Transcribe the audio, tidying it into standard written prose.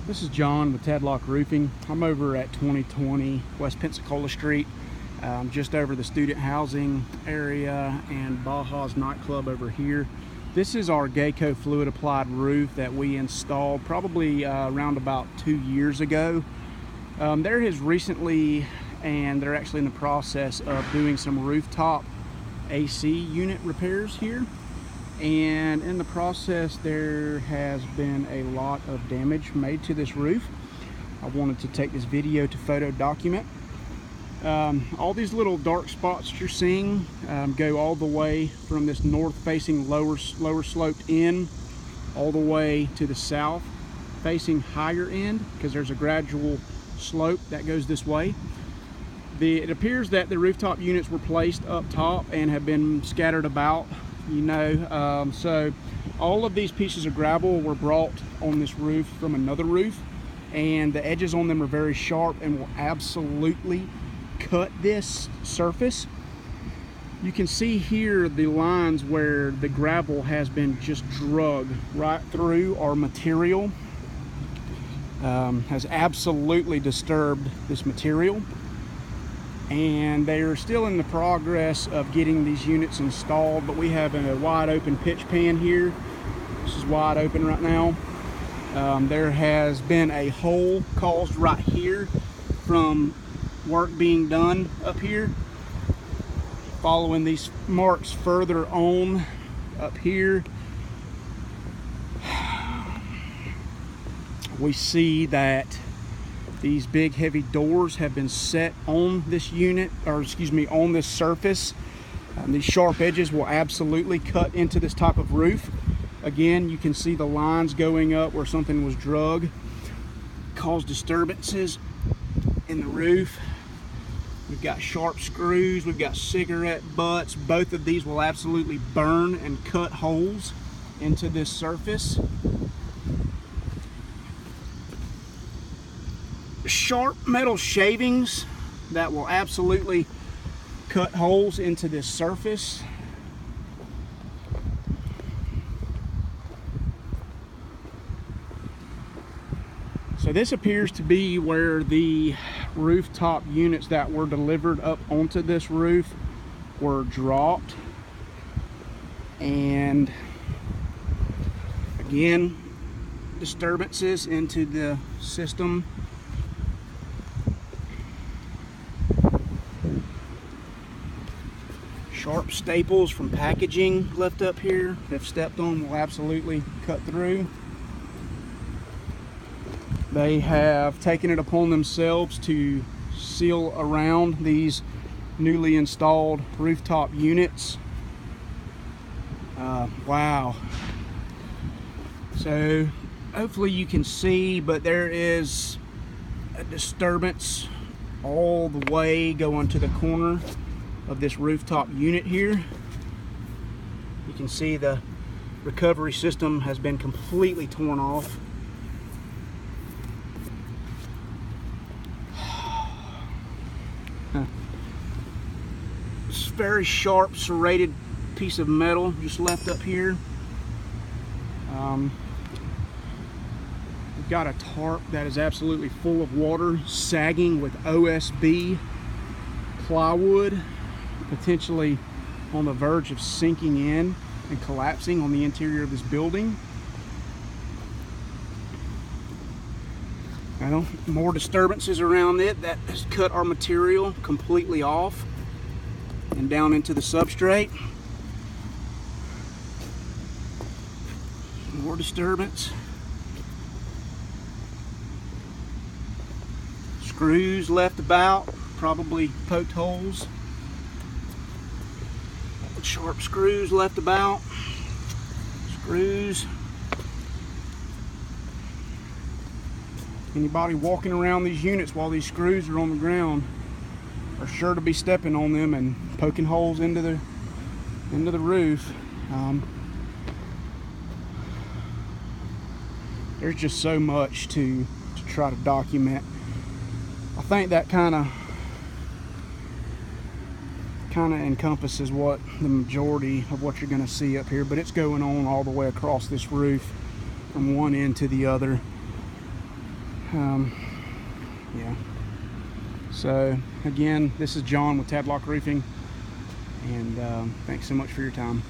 This is John with Tadlock Roofing. I'm over at 2020 West Pensacola Street, just over the student housing area and Baja's nightclub over here. This is our Geico fluid applied roof that we installed probably around about 2 years ago. There has recently, and they're actually in the process of doing some rooftop AC unit repairs here. And in the process there has been a lot of damage made to this roof. I wanted to take this video to photo document. All these little dark spots that you're seeing go all the way from this north facing lower sloped end all the way to the south facing higher end, because there's a gradual slope that goes this way. It appears that the rooftop units were placed up top and have been scattered about, so all of these pieces of gravel were brought on this roof from another roof, and the edges on them are very sharp and will absolutely cut this surface. You can see here the lines where the gravel has been just drug right through our material. Has absolutely disturbed this material, and they are still in the progress of getting these units installed, but we have a wide open pitch pan here. This is wide open right now. There has been a hole caused right here from work being done up here. Following these marks further on up here, we see that these big heavy doors have been set on this unit, or excuse me, on this surface. These sharp edges will absolutely cut into this type of roof. Again, you can see the lines going up where something was drug, caused disturbances in the roof. We've got sharp screws, we've got cigarette butts. Both of these will absolutely burn and cut holes into this surface. Sharp metal shavings that will absolutely cut holes into this surface. So this appears to be where the rooftop units that were delivered up onto this roof were dropped. And again, disturbances into the system. Sharp staples from packaging left up here, if stepped on, will absolutely cut through. They have taken it upon themselves to seal around these newly installed rooftop units. Wow. So hopefully you can see, but there is a disturbance all the way going to the corner of this rooftop unit here. You can see the recovery system has been completely torn off. It's a very sharp serrated piece of metal just left up here. We've got a tarp that is absolutely full of water, sagging with OSB plywood, potentially on the verge of sinking in and collapsing on the interior of this building. Well, more disturbances around it that has cut our material completely off and down into the substrate. More disturbance. Screws left about, probably poked holes. Sharp screws left about. Screws. Anybody walking around these units while these screws are on the ground are sure to be stepping on them and poking holes into the roof. There's just so much to try to document. I think that kind of encompasses what the majority of what you're going to see up here, but it's going on all the way across this roof from one end to the other. Yeah. So again, this is John with Tadlock Roofing, and thanks so much for your time.